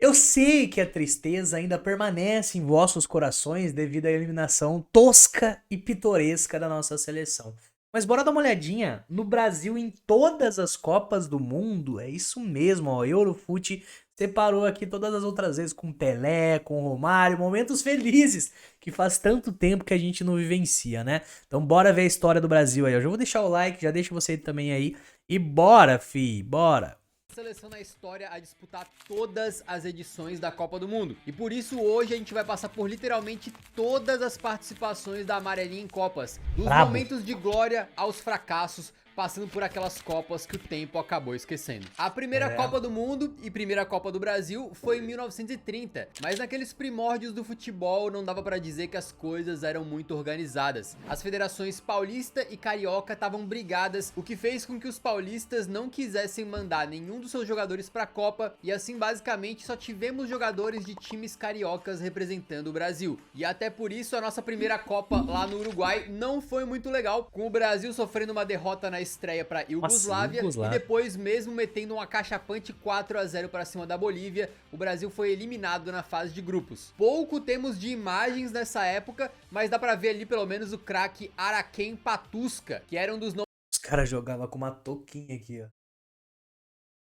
Eu sei que a tristeza ainda permanece em vossos corações devido à eliminação tosca e pitoresca da nossa seleção. Mas bora dar uma olhadinha no Brasil em todas as Copas do Mundo. É isso mesmo, ó. Eurofute separou aqui todas as outras vezes com Pelé, com Romário, momentos felizes que faz tanto tempo que a gente não vivencia, né? Então bora ver a história do Brasil aí. Eu já vou deixar o like, já deixa você também aí. E bora, fi, bora. Seleção na história a disputar todas as edições da Copa do Mundo. E por isso hoje a gente vai passar por literalmente todas as participações da amarelinha em Copas. Dos Brabo. momentos de glória aos fracassos, passando por aquelas Copas que o tempo acabou esquecendo. A primeira Copa do Mundo e primeira Copa do Brasil foi em 1930, mas naqueles primórdios do futebol não dava pra dizer que as coisas eram muito organizadas. As federações paulista e carioca estavam brigadas, o que fez com que os paulistas não quisessem mandar nenhum dos seus jogadores pra Copa, e assim basicamente só tivemos jogadores de times cariocas representando o Brasil. E até por isso a nossa primeira Copa lá no Uruguai não foi muito legal, com o Brasil sofrendo uma derrota na estreia para Iugoslávia e depois mesmo metendo uma cachapante 4-0 para cima da Bolívia, o Brasil foi eliminado na fase de grupos. Pouco temos de imagens nessa época, mas dá pra ver ali pelo menos o craque Araquém Patusca, que era um dos Os caras jogavam com uma touquinha aqui, ó.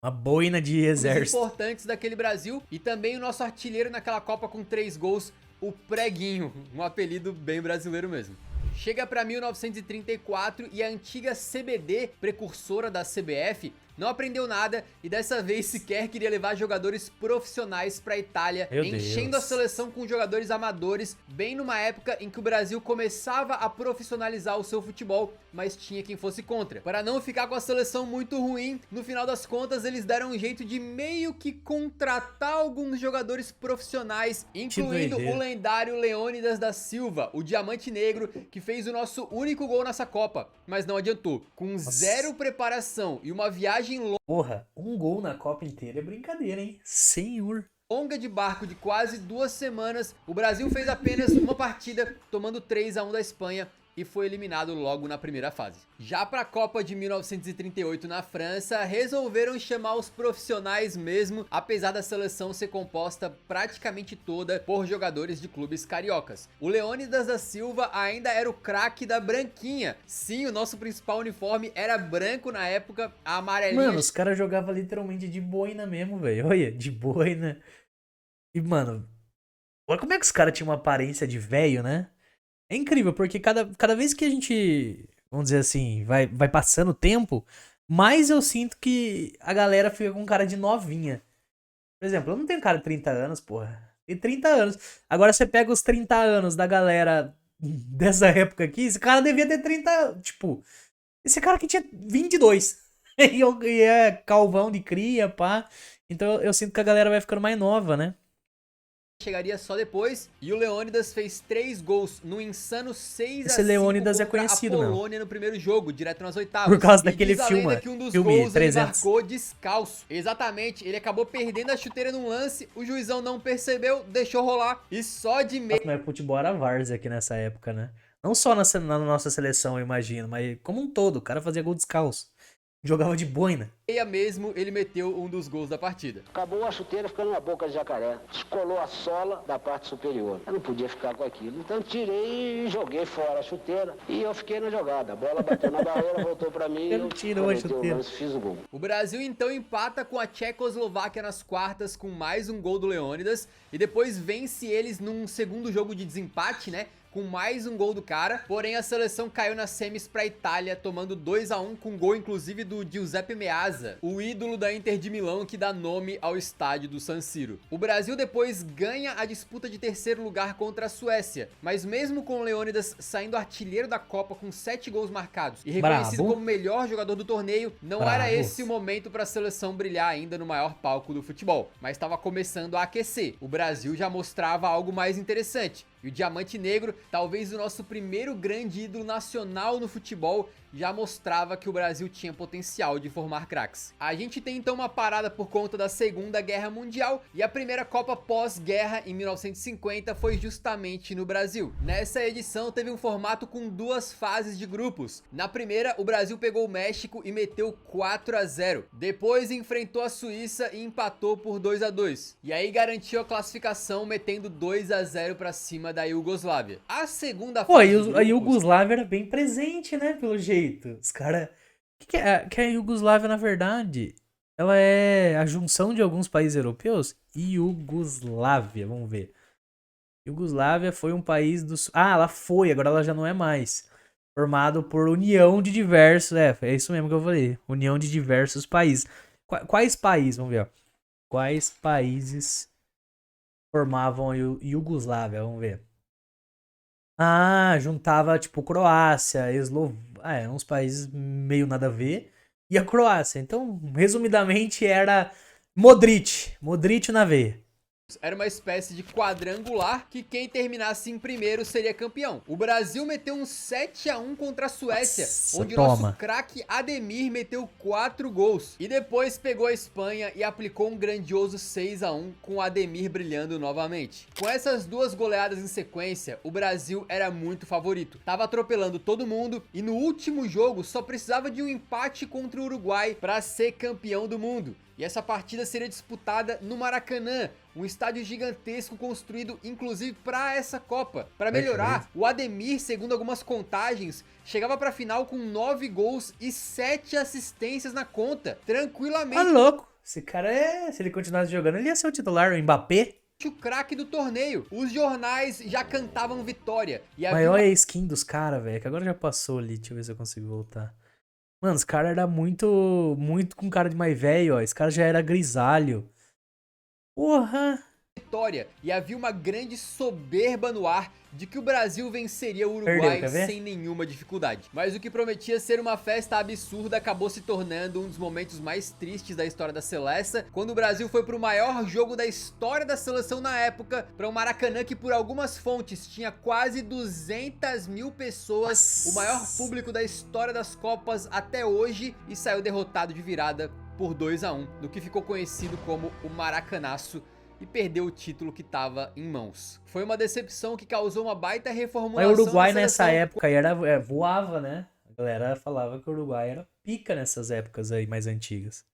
Uma boina de nomes exército. importantes daquele Brasil, e também o nosso artilheiro naquela Copa com 3 gols, o Preguinho, um apelido bem brasileiro mesmo. Chega para 1934 e a antiga CBD, precursora da CBF, não aprendeu nada e dessa vez sequer queria levar jogadores profissionais para a Itália, enchendo a seleção com jogadores amadores, bem numa época em que o Brasil começava a profissionalizar o seu futebol, mas tinha quem fosse contra. Para não ficar com a seleção muito ruim, no final das contas eles deram um jeito de meio que contratar alguns jogadores profissionais, incluindo o lendário Leônidas da Silva, o Diamante Negro, que fez o nosso único gol nessa Copa, mas não adiantou. Com zero preparação e uma viagem Porra, um gol na Copa inteira é brincadeira, hein? Senhor. longa de barco de quase 2 semanas, o Brasil fez apenas uma partida, tomando 3-1 da Espanha, e foi eliminado logo na primeira fase. Já para a Copa de 1938 na França, resolveram chamar os profissionais mesmo, apesar da seleção ser composta praticamente toda por jogadores de clubes cariocas. O Leônidas da Silva ainda era o craque da branquinha. Sim, o nosso principal uniforme era branco na época, a amarelinha... Mano, os caras jogavam literalmente de boina mesmo, velho. Olha, de boina. E, mano, olha como é que os caras tinham uma aparência de velho, né? É incrível, porque cada vez que a gente, vamos dizer assim, vai passando o tempo, mais eu sinto que a galera fica com cara de novinha. Por exemplo, eu não tenho cara de 30 anos, porra. Tem 30 anos. Agora você pega os 30 anos da galera dessa época aqui, esse cara devia ter 30, tipo, esse cara aqui tinha 22. E é calvão de cria, pá. Então eu sinto que a galera vai ficando mais nova, né? Chegaria só depois, e o Leônidas fez 3 gols no insano 6-5 Esse Leônidas é contra conhecido, a meu. Polônia no primeiro jogo, direto nas oitavas. Por causa E daquele diz a lenda filme, que um dos filme gols 300. ele marcou descalço. Exatamente, ele acabou perdendo a chuteira num lance, o juizão não percebeu, deixou rolar, e só de meio... Mas futebol era várzea aqui nessa época, né? Não só na nossa seleção, eu imagino, mas como um todo. O cara fazia gol descalço. Jogava de boina. meia mesmo, ele meteu um dos gols da partida. Acabou a chuteira ficando na boca de jacaré. Descolou a sola da parte superior. Eu não podia ficar com aquilo. Então tirei e joguei fora a chuteira. E eu fiquei na jogada. A bola bateu na barreira, voltou pra mim. Ele tirou a chuteira. Lance, fiz o gol. O Brasil então empata com a Tchecoslováquia nas quartas com mais um gol do Leônidas. E depois vence eles num segundo jogo de desempate, né? Com mais um gol do cara, porém a seleção caiu nas semis pra Itália, tomando 2-1 com gol inclusive do Giuseppe Meazza, o ídolo da Inter de Milão que dá nome ao estádio do San Siro. O Brasil depois ganha a disputa de terceiro lugar contra a Suécia, mas mesmo com o Leônidas saindo artilheiro da Copa com 7 gols marcados e reconhecido como o melhor jogador do torneio, não era esse o momento pra seleção brilhar ainda no maior palco do futebol, mas estava começando a aquecer. O Brasil já mostrava algo mais interessante. E o Diamante Negro, talvez o nosso primeiro grande ídolo nacional no futebol, já mostrava que o Brasil tinha potencial de formar craques. A gente tem então uma parada por conta da Segunda Guerra Mundial e a primeira Copa pós-guerra em 1950 foi justamente no Brasil. Nessa edição teve um formato com 2 fases de grupos. Na primeira, o Brasil pegou o México e meteu 4-0. Depois enfrentou a Suíça e empatou por 2-2. E aí garantiu a classificação metendo 2-0 pra cima da Iugoslávia. A segunda Pô, fase de a grupos... Iugoslávia era bem presente, né? Pelo jeito. Os caras... Que é a Iugoslávia, na verdade? Ela é a junção de alguns países europeus? Iugoslávia, vamos ver. Iugoslávia foi um país do... Ah, ela foi, agora ela já não é mais. Formado por união de diversos... É isso mesmo que eu falei. União de diversos países. Quais países? Vamos ver, ó. Quais países formavam a Iugoslávia? Vamos ver. Ah, juntava, tipo, Croácia, uns países meio nada a ver. E a Croácia. Então, resumidamente, era Modric na veia. Era uma espécie de quadrangular que quem terminasse em primeiro seria campeão. O Brasil meteu um 7-1 contra a Suécia, onde o nosso craque Ademir meteu 4 gols. E depois pegou a Espanha e aplicou um grandioso 6-1 com o Ademir brilhando novamente. Com essas 2 goleadas em sequência, o Brasil era muito favorito. Tava atropelando todo mundo e no último jogo só precisava de um empate contra o Uruguai para ser campeão do mundo. E essa partida seria disputada no Maracanã, um estádio gigantesco construído inclusive para essa Copa. Para melhorar, o Ademir, segundo algumas contagens, chegava para a final com 9 gols e 7 assistências na conta, tranquilamente. Tá louco, esse cara se ele continuasse jogando, ele ia ser o titular, o Mbappé. O craque do torneio. Os jornais já cantavam vitória. Mas olha a skin dos caras, velho, que agora já passou ali, deixa eu ver se eu consigo voltar. Mano, os caras eram muito com cara de mais velho, ó. Esse cara já era grisalho. Porra! Vitória. E havia uma grande soberba no ar de que o Brasil venceria o Uruguai sem nenhuma dificuldade. Mas o que prometia ser uma festa absurda acabou se tornando um dos momentos mais tristes da história da Seleção, quando o Brasil foi pro maior jogo da história da seleção na época, para um Maracanã que por algumas fontes tinha quase 200 mil pessoas, o maior público da história das Copas até hoje, e saiu derrotado de virada por 2-1, no que ficou conhecido como o Maracanaço, e perdeu o título que estava em mãos. Foi uma decepção que causou uma baita reformulação. Mas o Uruguai nessa época voava, né? A galera falava que o Uruguai era pica nessas épocas aí mais antigas.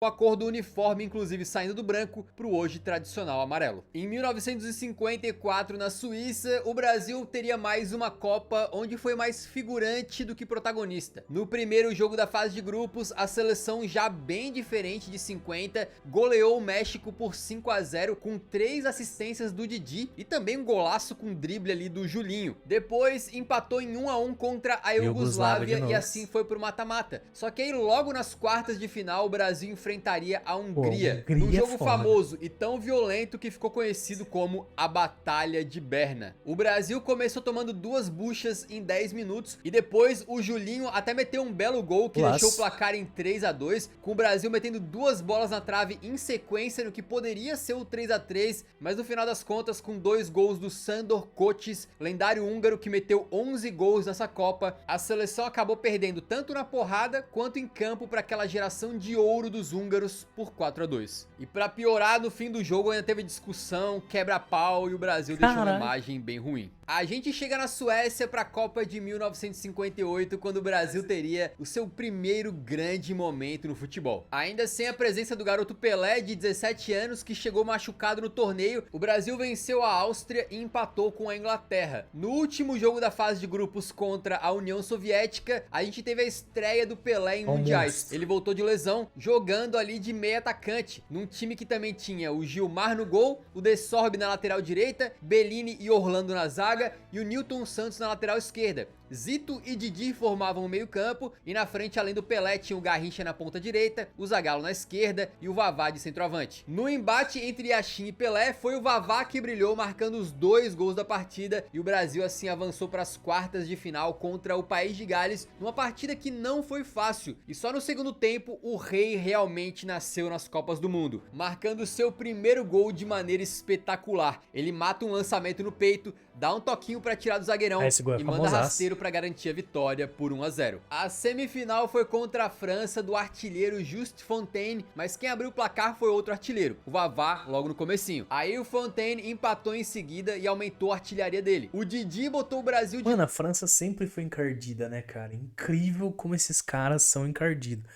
Com a cor do uniforme, inclusive, saindo do branco para o hoje tradicional amarelo. Em 1954, na Suíça, o Brasil teria mais uma Copa onde foi mais figurante do que protagonista. No primeiro jogo da fase de grupos, a seleção, já bem diferente de 50, goleou o México por 5-0 com 3 assistências do Didi e também um golaço com drible ali do Julinho. Depois empatou em 1-1 contra a Iugoslávia e assim foi pro mata-mata. Só que aí logo nas quartas de final, o Brasil enfrentaria a Hungria, num jogo famoso e tão violento que ficou conhecido como a Batalha de Berna. O Brasil começou tomando 2 buchas em 10 minutos e depois o Julinho até meteu um belo gol que deixou o placar em 3-2, com o Brasil metendo 2 bolas na trave em sequência no que poderia ser o 3-3, mas no final das contas, com 2 gols do Sandor Kocsis, lendário húngaro que meteu 11 gols nessa Copa, a seleção acabou perdendo tanto na porrada quanto em campo para aquela geração de ouro dos húngaros por 4-2. E pra piorar, no fim do jogo ainda teve discussão, quebra-pau e o Brasil deixou uma imagem bem ruim. A gente chega na Suécia pra Copa de 1958, quando o Brasil teria o seu primeiro grande momento no futebol. Ainda sem a presença do garoto Pelé, de 17 anos, que chegou machucado no torneio, o Brasil venceu a Áustria e empatou com a Inglaterra. No último jogo da fase de grupos contra a União Soviética, a gente teve a estreia do Pelé em mundiais. Ele voltou de lesão, jogando ali de meio atacante, num time que também tinha o Gilmar no gol, o De Sorbe na lateral direita, Bellini e Orlando na zaga, e o Nilton Santos na lateral esquerda. Zito e Didi formavam o meio campo e na frente, além do Pelé, tinha o Garrincha na ponta direita, o Zagallo na esquerda e o Vavá de centroavante. No embate entre Yashin e Pelé, foi o Vavá que brilhou, marcando os 2 gols da partida, e o Brasil assim avançou para as quartas de final contra o País de Gales, numa partida que não foi fácil, e só no segundo tempo o Rei realmente nasceu nas Copas do Mundo, marcando seu primeiro gol de maneira espetacular. Ele mata um lançamento no peito, dá um toquinho para tirar do zagueirão e manda rasteiro para garantir a vitória por 1-0. A semifinal foi contra a França do artilheiro Just Fontaine, mas quem abriu o placar foi outro artilheiro, o Vavá, logo no comecinho. Aí o Fontaine empatou em seguida e aumentou a artilharia dele. O Didi botou o Brasil de... Mano, a França sempre foi encardida, né, cara? Incrível como esses caras são encardidos.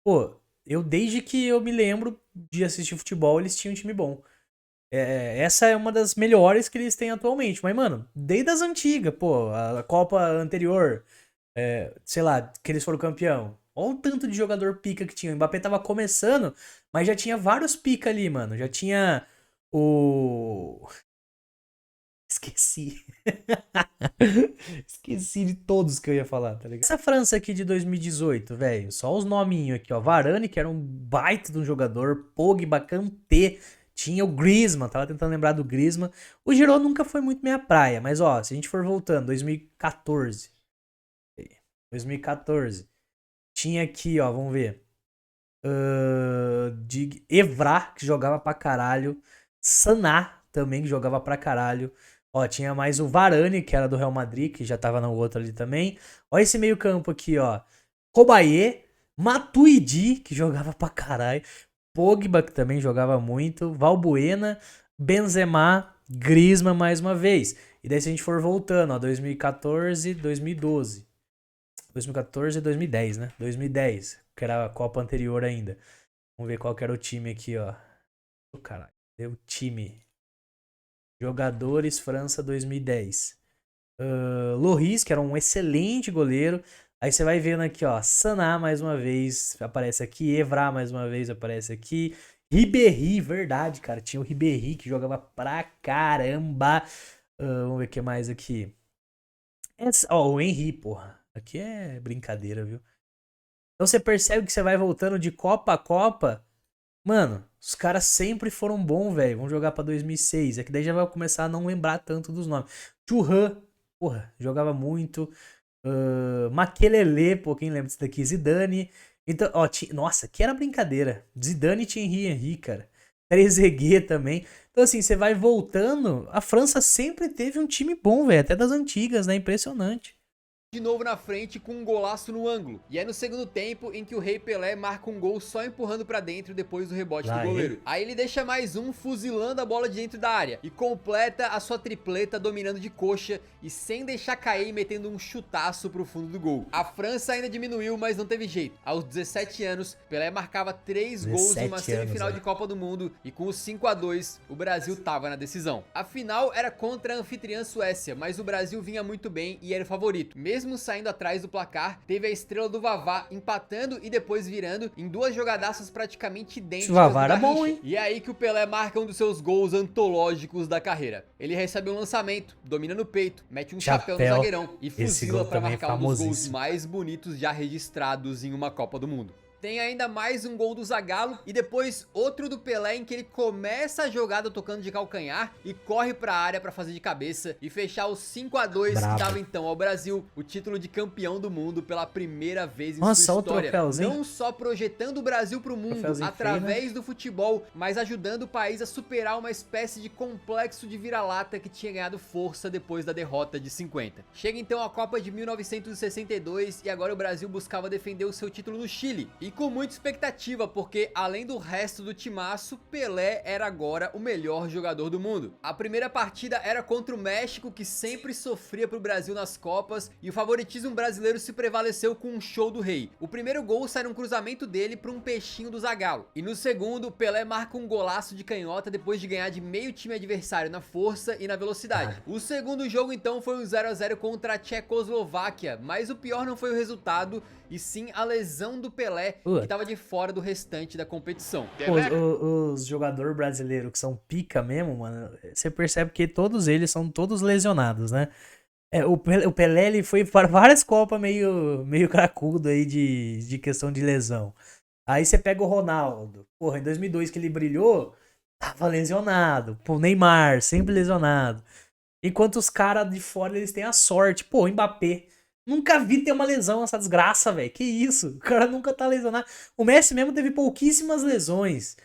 Pô, desde que eu me lembro de assistir futebol, eles tinham um time bom. Essa é uma das melhores que eles têm atualmente. Mas, mano, desde as antigas, pô, a Copa anterior, sei lá, que eles foram campeão. Olha o tanto de jogador pica que tinha. O Mbappé tava começando, mas já tinha vários pica ali, mano. Já tinha o... Esqueci. Esqueci de todos que eu ia falar, tá ligado? Essa França aqui de 2018, velho, só os nominhos aqui, ó. Varane, que era um baita de um jogador. Pogba, Kanté. Tinha o Griezmann, tava tentando lembrar do Griezmann. O Giroud nunca foi muito minha praia, mas ó, se a gente for voltando, 2014. 2014. Tinha aqui, ó, vamos ver. De Evra, que jogava pra caralho. Saná, também, que jogava pra caralho. Ó, tinha mais o Varane, que era do Real Madrid, que já tava no outro ali também. Ó esse meio campo aqui, ó. Kobaye, Matuidi, que jogava pra caralho. Pogba, que também jogava muito. Valbuena, Benzema, Griezmann mais uma vez. E daí se a gente for voltando, ó, 2014, 2012. 2014 e 2010, né? 2010, que era a Copa anterior ainda. Vamos ver qual que era o time aqui, ó. Oh, caralho, deu time. Jogadores França 2010. Lloris, que era um excelente goleiro. Aí você vai vendo aqui, ó, Saná mais uma vez aparece aqui, Evra mais uma vez aparece aqui, Ribéry, verdade, cara, tinha o Ribéry que jogava pra caramba. Vamos ver o que mais aqui. Ó, o Henry, porra, aqui é brincadeira, viu? Então você percebe que você vai voltando de Copa a Copa, mano, os caras sempre foram bons, velho, vamos jogar pra 2006, é que daí já vai começar a não lembrar tanto dos nomes. Thuram, porra, jogava muito. Makelele, pô, quem lembra disso daqui? Zidane. Então, ó, nossa, que era brincadeira. Zidane e Thierry Henry, cara. Trezeguet também. Então, assim, você vai voltando. A França sempre teve um time bom, velho. Até das antigas, né? Impressionante. De novo na frente com um golaço no ângulo. E é no segundo tempo em que o Rei Pelé marca um gol só empurrando pra dentro depois do rebote do goleiro. Aí ele deixa mais um fuzilando a bola de dentro da área e completa a sua tripleta dominando de coxa e sem deixar cair metendo um chutaço pro fundo do gol. A França ainda diminuiu, mas não teve jeito. Aos 17 anos, Pelé marcava 3 gols em uma semifinal de Copa do Mundo e com os 5-2, o Brasil tava na decisão. A final era contra a anfitriã Suécia, mas o Brasil vinha muito bem e era o favorito. Mesmo saindo atrás do placar, teve a estrela do Vavá empatando e depois virando em duas jogadaças praticamente idênticas. O Vavá era bom, hein? E é aí que o Pelé marca um dos seus gols antológicos da carreira. Ele recebe um lançamento, domina no peito, mete um chapéu no zagueirão e fuzila para marcar um dos gols mais bonitos já registrados em uma Copa do Mundo. Tem ainda mais um gol do Zagallo e depois outro do Pelé em que ele começa a jogada tocando de calcanhar e corre pra área pra fazer de cabeça e fechar os 5-2 que dava então ao Brasil o título de campeão do mundo pela primeira vez em sua história. Não só projetando o Brasil pro mundo através do futebol, mas ajudando o país a superar uma espécie de complexo de vira-lata que tinha ganhado força depois da derrota de 50. Chega então a Copa de 1962 e agora o Brasil buscava defender o seu título no Chile. E com muita expectativa, porque além do resto do timaço, Pelé era agora o melhor jogador do mundo. A primeira partida era contra o México, que sempre sofria pro Brasil nas Copas, e o favoritismo brasileiro se prevaleceu com um show do rei. O primeiro gol sai num cruzamento dele para um peixinho do Zagallo, e no segundo, Pelé marca um golaço de canhota depois de ganhar de meio time adversário na força e na velocidade. O segundo jogo então foi um 0-0 contra a Tchecoslováquia, mas o pior não foi o resultado, e sim a lesão do Pelé, que tava de fora do restante da competição. Os jogadores brasileiros que são pica mesmo, mano, você percebe que todos eles são todos lesionados, né? O Pelé, ele foi para várias Copas meio cracudo aí de questão de lesão. Aí você pega o Ronaldo, porra, em 2002 que ele brilhou, tava lesionado. Pô, o Neymar, sempre lesionado. Enquanto os caras de fora, eles têm a sorte. Pô, o Mbappé. Nunca vi ter uma lesão essa desgraça, velho. Que isso? O cara nunca tá lesionado. O Messi mesmo teve pouquíssimas lesões.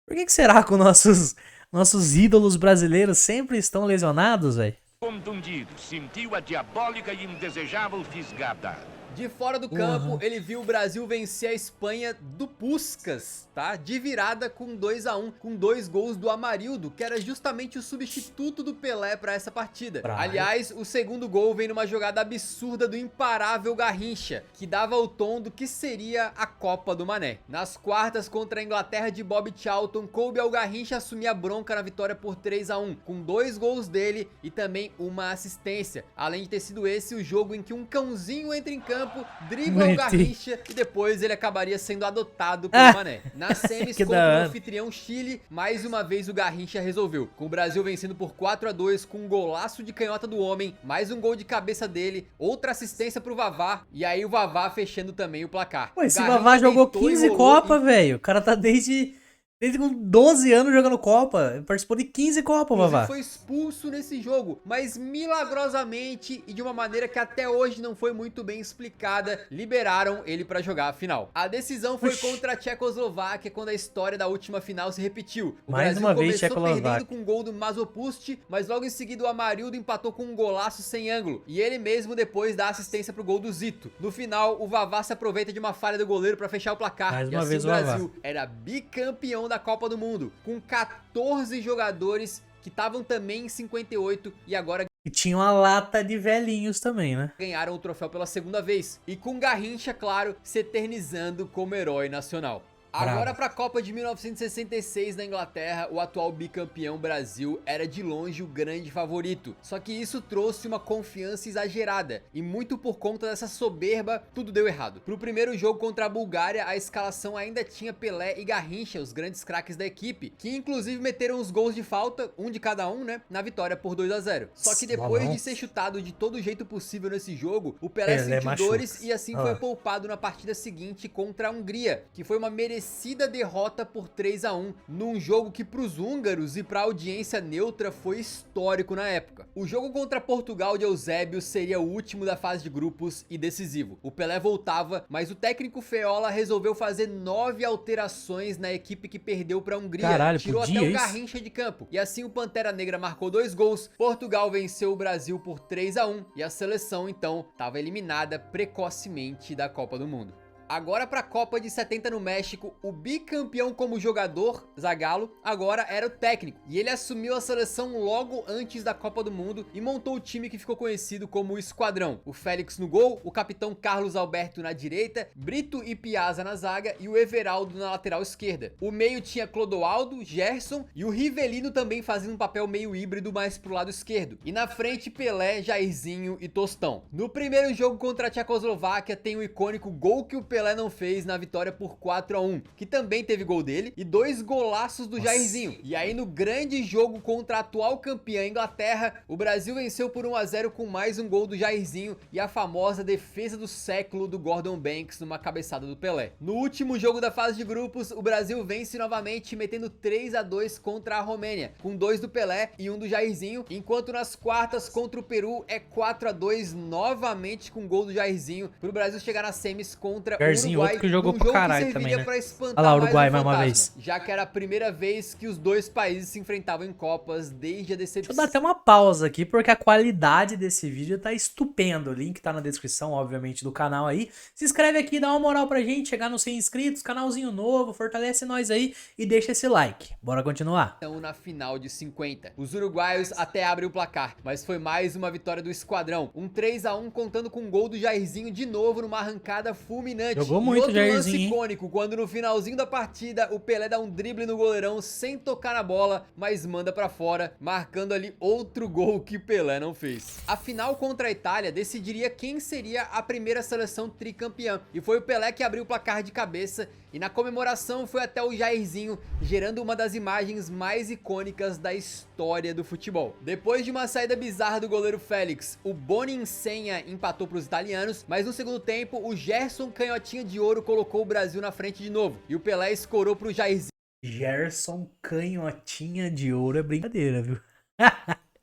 Por que será que os nossos ídolos brasileiros sempre estão lesionados, velho? Contundido, sentiu a diabólica e indesejável fisgada. De fora do campo, ele viu o Brasil vencer a Espanha do Puskás, tá? De virada com 2-1, com 2 gols do Amarildo, que era justamente o substituto do Pelé para essa partida. Aliás, o segundo gol vem numa jogada absurda do imparável Garrincha, que dava o tom do que seria a Copa do Mané. Nas quartas contra a Inglaterra de Bob Charlton, coube ao Garrincha assumir a bronca na vitória por 3-1, com 2 gols dele e também uma assistência. Além de ter sido esse o jogo em que um cãozinho entra em campo, dribla o Garrincha e depois ele acabaria sendo adotado pelo Mané. Nas semis contra o anfitrião Chile, mais uma vez o Garrincha resolveu, com o Brasil vencendo por 4-2 com um golaço de canhota do homem, mais um gol de cabeça dele, outra assistência pro Vavá e aí o Vavá fechando também o placar. Pô, esse Vavá jogou 15 Copa, velho. O cara tá desde com 12 anos jogando Copa. Ele participou de 15 Copas, Vavá. Foi expulso nesse jogo, mas milagrosamente e de uma maneira que até hoje não foi muito bem explicada, liberaram ele pra jogar a final. A decisão foi contra a Tchecoslováquia, quando a história da última final se repetiu. O Mais Brasil uma vez começou Tchecoslováquia perdendo com um gol do Masopust, mas logo em seguida o Amarildo empatou com um golaço sem ângulo, e ele mesmo depois dá assistência pro gol do Zito. No final, o Vavá se aproveita de uma falha do goleiro pra fechar o placar. Mais e uma assim vez o Brasil era bicampeão da Copa do Mundo, com 14 jogadores que estavam também em 58 e agora e tinha uma lata de velhinhos também, né? Ganharam o troféu pela segunda vez. E com Garrincha, claro, se eternizando como herói nacional. Agora para a Copa de 1966 na Inglaterra, o atual bicampeão Brasil era de longe o grande favorito. Só que isso trouxe uma confiança exagerada e muito por conta dessa soberba, tudo deu errado. Pro primeiro jogo contra a Bulgária, a escalação ainda tinha Pelé e Garrincha, os grandes craques da equipe, que inclusive meteram os gols de falta, um de cada um, né, na vitória por 2-0. Só que depois de ser chutado de todo jeito possível nesse jogo, o Pelé sentiu dores e assim foi poupado na partida seguinte contra a Hungria, que foi uma merecida derrota por 3-1, num jogo que pros húngaros e pra audiência neutra foi histórico na época. O jogo contra Portugal de Eusébio seria o último da fase de grupos e decisivo. O Pelé voltava, mas o técnico Feola resolveu fazer 9 alterações na equipe que perdeu pra Hungria. Caralho, tirou até o Garrincha de campo. E assim o Pantera Negra marcou 2 gols, Portugal venceu o Brasil por 3-1 e a seleção então estava eliminada precocemente da Copa do Mundo. Agora para a Copa de 70 no México, o bicampeão como jogador, Zagallo, agora era o técnico. E ele assumiu a seleção logo antes da Copa do Mundo e montou o time que ficou conhecido como o Esquadrão. O Félix no gol, o capitão Carlos Alberto na direita, Brito e Piazza na zaga e o Everaldo na lateral esquerda. O meio tinha Clodoaldo, Gerson e o Rivelino também fazendo um papel meio híbrido mais pro lado esquerdo. E na frente Pelé, Jairzinho e Tostão. No primeiro jogo contra a Tchecoslováquia tem o icônico gol que o Pelé não fez na vitória por 4-1, que também teve gol dele, e 2 golaços do Jairzinho. E aí no grande jogo contra a atual campeã Inglaterra, o Brasil venceu por 1-0 com mais um gol do Jairzinho e a famosa defesa do século do Gordon Banks numa cabeçada do Pelé. No último jogo da fase de grupos, o Brasil vence novamente metendo 3-2 contra a Romênia, com 2 do Pelé e 1 do Jairzinho, enquanto nas quartas contra o Peru é 4-2 novamente com gol do Jairzinho, pro Brasil chegar nas semis contra o Uruguai, outro que jogou pra caralho também, né? Olha lá, Uruguai mais uma vez. Já que era a primeira vez que os dois países se enfrentavam em Copas desde a decepção. Deixa eu dar até uma pausa aqui, porque a qualidade desse vídeo tá estupendo. O link tá na descrição, obviamente, do canal aí. Se inscreve aqui, dá uma moral pra gente, chegar nos 100 inscritos, canalzinho novo, fortalece nós aí e deixa esse like. Bora continuar. Então, na final de 50, os uruguaios até abrem o placar, mas foi mais uma vitória do Esquadrão. Um 3-1 contando com um gol do Jairzinho de novo numa arrancada fulminante. Jogou muito, Jairzinho. Outro lance icônico, quando no finalzinho da partida o Pelé dá um drible no goleirão sem tocar na bola, mas manda pra fora, marcando ali outro gol que Pelé não fez. A final contra a Itália decidiria quem seria a primeira seleção tricampeã, e foi o Pelé que abriu o placar de cabeça, e na comemoração foi até o Jairzinho, gerando uma das imagens mais icônicas da história do futebol. Depois de uma saída bizarra do goleiro Félix, o Boni Insenha empatou para os italianos, mas no segundo tempo o Gerson Canhotinha de Ouro colocou o Brasil na frente de novo, e o Pelé escorou pro Jairzinho. Gerson Canhotinha de Ouro é brincadeira, viu?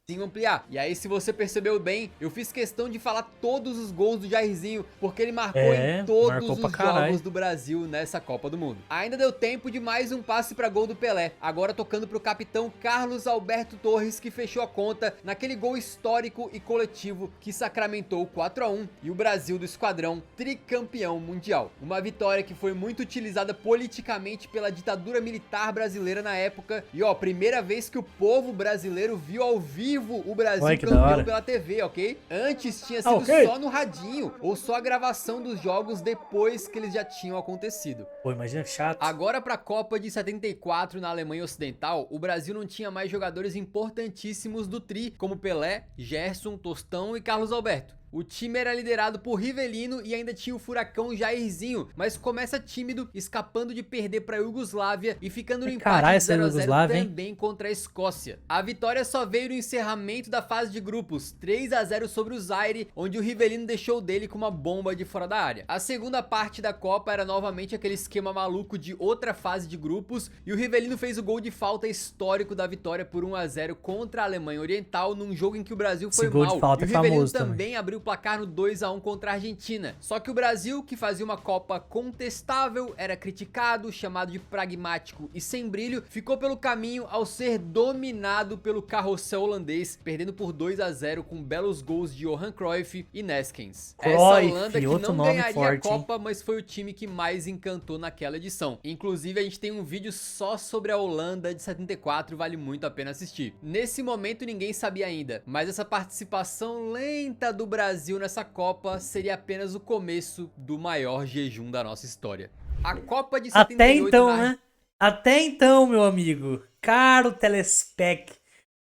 sim ampliar. E aí, se você percebeu bem, eu fiz questão de falar todos os gols do Jairzinho, porque ele marcou em todos os jogos do Brasil nessa Copa do Mundo. Ainda deu tempo de mais um passe para gol do Pelé, agora tocando pro capitão Carlos Alberto Torres, que fechou a conta naquele gol histórico e coletivo que sacramentou o 4-1 e o Brasil do esquadrão tricampeão mundial. Uma vitória que foi muito utilizada politicamente pela ditadura militar brasileira na época, e ó, primeira vez que o povo brasileiro viu ao vivo o Brasil campeão pela TV, ok? Antes tinha sido só no radinho, ou só a gravação dos jogos depois que eles já tinham acontecido. Pô, imagina que chato. Agora pra Copa de 74 na Alemanha Ocidental, o Brasil não tinha mais jogadores importantíssimos do tri, como Pelé, Gerson, Tostão e Carlos Alberto. O time era liderado por Rivelino e ainda tinha o furacão Jairzinho, mas começa tímido, escapando de perder para a Iugoslávia e ficando no empate de 0-0 também contra a Escócia. A vitória só veio no encerramento da fase de grupos, 3-0 sobre o Zaire, onde o Rivelino deixou dele com uma bomba de fora da área. A segunda parte da Copa era novamente aquele esquema maluco de outra fase de grupos, e o Rivelino fez o gol de falta histórico da vitória por 1-0 contra a Alemanha Oriental, num jogo em que o Brasil foi mal. E o Rivelino também abriu placar no 2-1 contra a Argentina. Só que o Brasil, que fazia uma Copa contestável, era criticado, chamado de pragmático e sem brilho, ficou pelo caminho ao ser dominado pelo carrossel holandês, perdendo por 2-0 com belos gols de Johan Cruyff e Neskens. Essa Holanda que não ganharia a Copa, mas foi o time que mais encantou naquela edição. Inclusive, a gente tem um vídeo só sobre a Holanda de 74, vale muito a pena assistir. Nesse momento, ninguém sabia ainda, mas essa participação lenta do Brasil nessa Copa seria apenas o começo do maior jejum da nossa história. A Copa de 78... Até então, né? Até então, meu amigo. Caro telespec.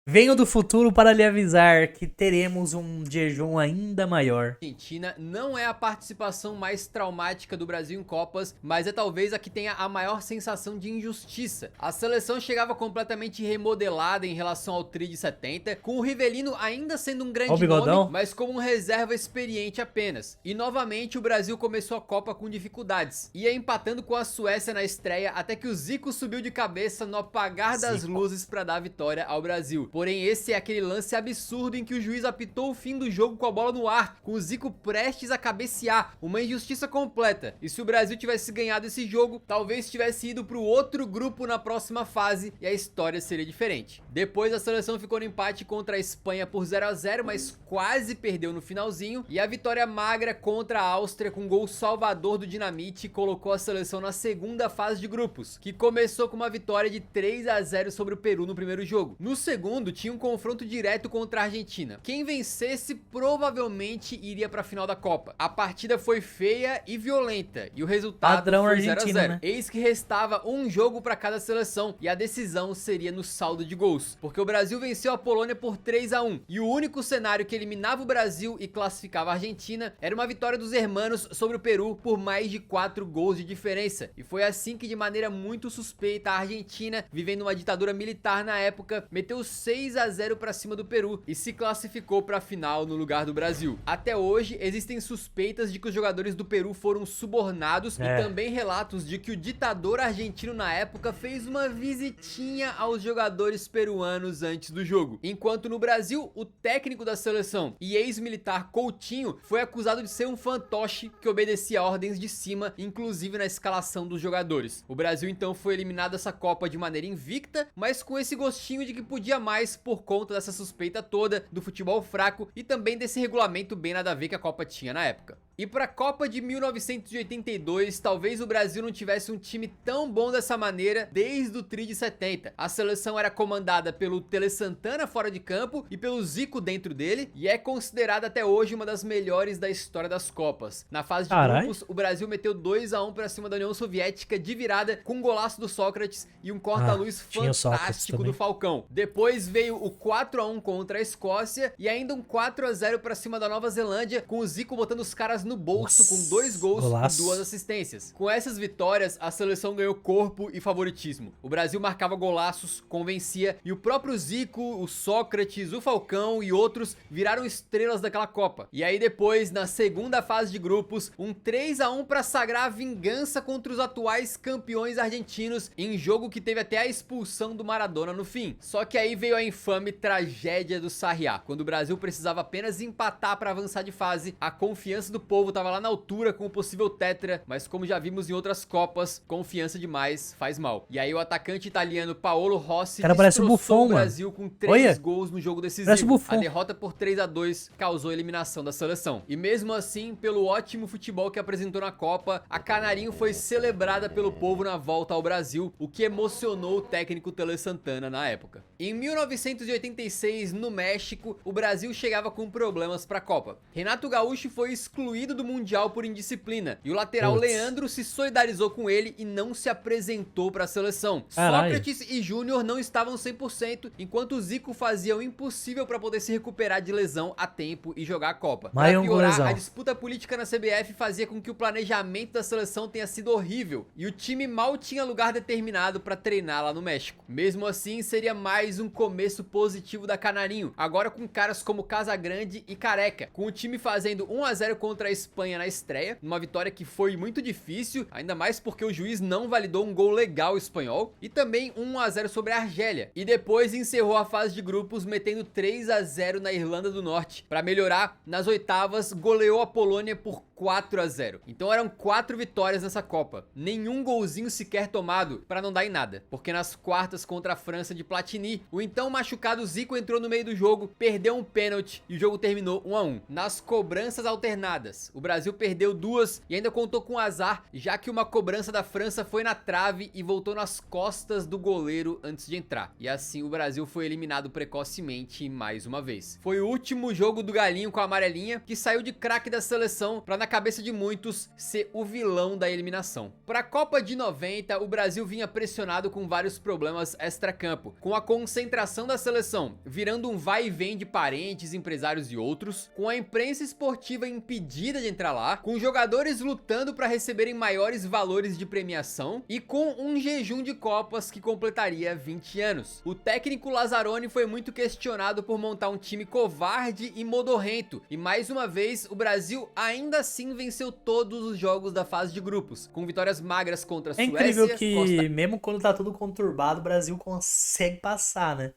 Venho do futuro para lhe avisar que teremos um jejum ainda maior. Argentina não é a participação mais traumática do Brasil em Copas, mas é talvez a que tenha a maior sensação de injustiça. A seleção chegava completamente remodelada em relação ao tri de 70, com o Rivelino ainda sendo um grande nome, mas como um reserva experiente apenas. E novamente o Brasil começou a Copa com dificuldades. Ia empatando com a Suécia na estreia, até que o Zico subiu de cabeça no apagar das luzes para dar a vitória ao Brasil. Porém, esse é aquele lance absurdo em que o juiz apitou o fim do jogo com a bola no ar, com o Zico prestes a cabecear, uma injustiça completa. E se o Brasil tivesse ganhado esse jogo, talvez tivesse ido para o outro grupo na próxima fase e a história seria diferente. Depois a seleção ficou no empate contra a Espanha por 0-0, mas quase perdeu no finalzinho, e a vitória magra contra a Áustria com gol salvador do Dinamite colocou a seleção na segunda fase de grupos, que começou com uma vitória de 3-0 sobre o Peru no primeiro jogo. No segundo, tinha um confronto direto contra a Argentina. Quem vencesse provavelmente iria para a final da Copa. A partida foi feia e violenta e o resultado foi 0-0. Né? Eis que restava um jogo para cada seleção e a decisão seria no saldo de gols, porque o Brasil venceu a Polônia por 3-1 e o único cenário que eliminava o Brasil e classificava a Argentina era uma vitória dos hermanos sobre o Peru por mais de 4 gols de diferença. E foi assim que, de maneira muito suspeita, a Argentina, vivendo uma ditadura militar na época, meteu 6-0 para cima do Peru e se classificou para a final no lugar do Brasil. Até hoje existem suspeitas de que os jogadores do Peru foram subornados e também relatos de que o ditador argentino na época fez uma visitinha aos jogadores peruanos antes do jogo. Enquanto no Brasil, o técnico da seleção e ex-militar Coutinho foi acusado de ser um fantoche que obedecia ordens de cima, inclusive na escalação dos jogadores. O Brasil então foi eliminado dessa Copa de maneira invicta, mas com esse gostinho de que podia mais por conta dessa suspeita toda do futebol fraco e também desse regulamento bem nada a ver que a Copa tinha na época. E para a Copa de 1982, talvez o Brasil não tivesse um time tão bom dessa maneira desde o tri de 70. A seleção era comandada pelo Tele Santana fora de campo e pelo Zico dentro dele, e é considerada até hoje uma das melhores da história das Copas. Na fase de grupos, o Brasil meteu 2-1 para cima da União Soviética de virada, com um golaço do Sócrates e um corta-luz fantástico do Falcão. Depois veio o 4-1 contra a Escócia e ainda um 4-0 para cima da Nova Zelândia, com o Zico botando os caras quase no bolso, Nossa, com 2 gols golaço. e 2 assistências. Com essas vitórias, a seleção ganhou corpo e favoritismo. O Brasil marcava golaços, convencia, e o próprio Zico, o Sócrates, o Falcão e outros viraram estrelas daquela Copa. E aí depois, na segunda fase de grupos, um 3-1 para sagrar a vingança contra os atuais campeões argentinos, em jogo que teve até a expulsão do Maradona no fim. Só que aí veio a infame tragédia do Sarriá. Quando o Brasil precisava apenas empatar para avançar de fase, a confiança do povo tava lá na altura com o possível tetra, mas como já vimos em outras Copas, confiança demais faz mal. E aí o atacante italiano Paolo Rossi Cara, parece o destroçou Buffon, o Brasil com 3 Olha. gols no jogo Parece o decisivo. Buffon. A derrota por 3-2 causou a eliminação da seleção. E mesmo assim, pelo ótimo futebol que apresentou na Copa, a Canarinho foi celebrada pelo povo na volta ao Brasil, o que emocionou o técnico Tele Santana na época. Em 1986, no México, o Brasil chegava com problemas para a Copa. Renato Gaúcho foi excluído do Mundial por indisciplina, e o lateral Putz. Leandro se solidarizou com ele e não se apresentou para a seleção. Caralho. Sócrates e Júnior não estavam 100%, enquanto o Zico fazia o impossível para poder se recuperar de lesão a tempo e jogar a Copa. Para Maior piorar, lesão. a disputa política na CBF fazia com que o planejamento da seleção tenha sido horrível, e o time mal tinha lugar determinado para treinar lá no México. Mesmo assim, seria mais um começo positivo da Canarinho, agora com caras como Casagrande e Careca, com o time fazendo 1-0 contra a Espanha na estreia, uma vitória que foi muito difícil, ainda mais porque o juiz não validou um gol legal espanhol, e também 1-0 sobre a Argélia, e depois encerrou a fase de grupos metendo 3-0 na Irlanda do Norte. Para melhorar, nas oitavas goleou a Polônia por 4-0. Então eram 4 vitórias nessa Copa, nenhum golzinho sequer tomado, para não dar em nada, porque nas quartas contra a França de Platini, o então machucado Zico entrou no meio do jogo, perdeu um pênalti e o jogo terminou 1-1. Nas cobranças alternadas, o Brasil perdeu 2 e ainda contou com azar, já que uma cobrança da França foi na trave e voltou nas costas do goleiro antes de entrar. E assim o Brasil foi eliminado precocemente mais uma vez. Foi o último jogo do Galinho com a amarelinha, que saiu de craque da seleção para, na cabeça de muitos, ser o vilão da eliminação. Para a Copa de 90, o Brasil vinha pressionado com vários problemas extracampo, com a concentração da seleção virando um vai e vem de parentes, empresários e outros, com a imprensa esportiva impedida de entrar lá, com jogadores lutando para receberem maiores valores de premiação e com um jejum de Copas que completaria 20 anos. O técnico Lazzaroni foi muito questionado por montar um time covarde e modorrento, e mais uma vez o Brasil ainda assim venceu todos os jogos da fase de grupos, com vitórias magras contra a É Suécia, incrível que, Costa mesmo quando tá tudo conturbado, o Brasil consegue passar, né?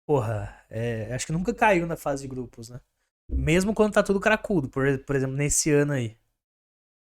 Porra, acho que nunca caiu na fase de grupos, né? Mesmo quando tá tudo cracudo, por exemplo, nesse ano aí.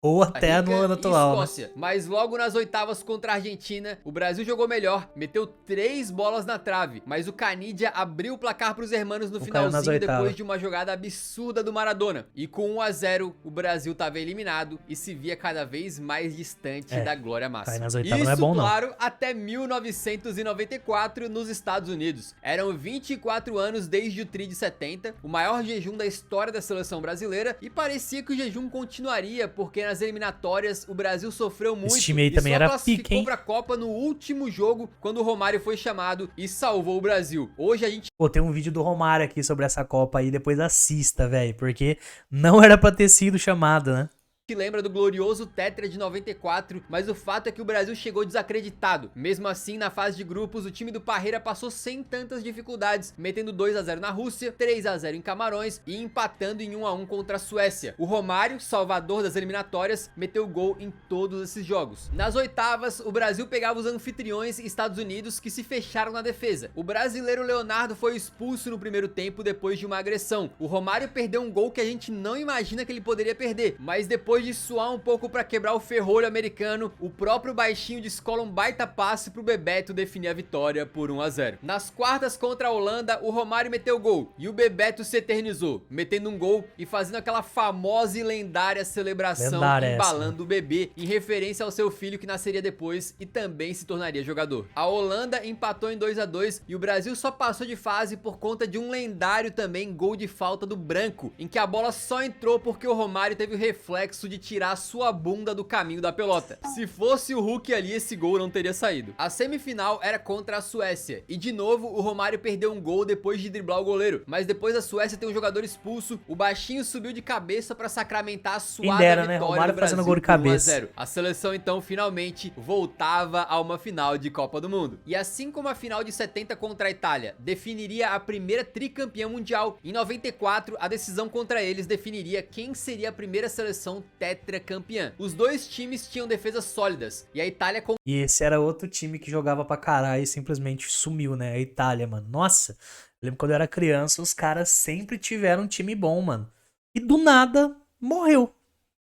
Ou até no ano atual, né? Escócia. Mas logo nas oitavas contra a Argentina, o Brasil jogou melhor, meteu 3 bolas na trave, mas o Canidia abriu o placar pros hermanos no finalzinho depois de uma jogada absurda do Maradona. E com 1-0, o Brasil tava eliminado e se via cada vez mais distante da glória máxima. Nas oitavas não é bom, claro, até 1994 nos Estados Unidos. Eram 24 anos desde o Tri de 70, o maior jejum da história da seleção brasileira, e parecia que o jejum continuaria, porque nas eliminatórias o Brasil sofreu muito. Esse time aí e também só era classificou pica, hein? pra Copa no último jogo, quando o Romário foi chamado e salvou o Brasil. Hoje a gente Pô, tem um vídeo do Romário aqui sobre essa Copa aí, depois assista, velho, porque não era pra ter sido chamado, né? lembra do glorioso Tetra de 94, mas o fato é que o Brasil chegou desacreditado. Mesmo assim, na fase de grupos, o time do Parreira passou sem tantas dificuldades, metendo 2-0 na Rússia, 3-0 em Camarões e empatando em 1-1 contra a Suécia. O Romário, salvador das eliminatórias, meteu gol em todos esses jogos. Nas oitavas, o Brasil pegava os anfitriões Estados Unidos, que se fecharam na defesa. O brasileiro Leonardo foi expulso no primeiro tempo depois de uma agressão. O Romário perdeu um gol que a gente não imagina que ele poderia perder, mas depois de suar um pouco pra quebrar o ferrolho americano, o próprio baixinho descola um baita passe pro Bebeto definir a vitória por 1-0. Nas quartas contra a Holanda, o Romário meteu gol e o Bebeto se eternizou, metendo um gol e fazendo aquela famosa e lendária celebração, embalando o bebê, em referência ao seu filho que nasceria depois e também se tornaria jogador. A Holanda empatou em 2-2 e o Brasil só passou de fase por conta de um lendário também gol de falta do Branco, em que a bola só entrou porque o Romário teve o reflexo impulso de tirar sua bunda do caminho da pelota. Se fosse o Hulk ali, esse gol não teria saído. A semifinal era contra a Suécia, e de novo o Romário perdeu um gol depois de driblar o goleiro, mas depois da Suécia tem um jogador expulso, o baixinho subiu de cabeça pra sacramentar a suada vitória né? Romário do Brasil fazendo gol de cabeça. 1 a 0. A seleção então finalmente voltava a uma final de Copa do Mundo. E assim como a final de 70 contra a Itália definiria a primeira tricampeã mundial, em 94 a decisão contra eles definiria quem seria a primeira seleção tetracampeã. Os dois times tinham defesas sólidas, e a Itália com... E esse era outro time que jogava pra caralho e simplesmente sumiu, né? A Itália, mano. Nossa, eu lembro quando eu era criança, os caras sempre tiveram um time bom, mano. E do nada, morreu.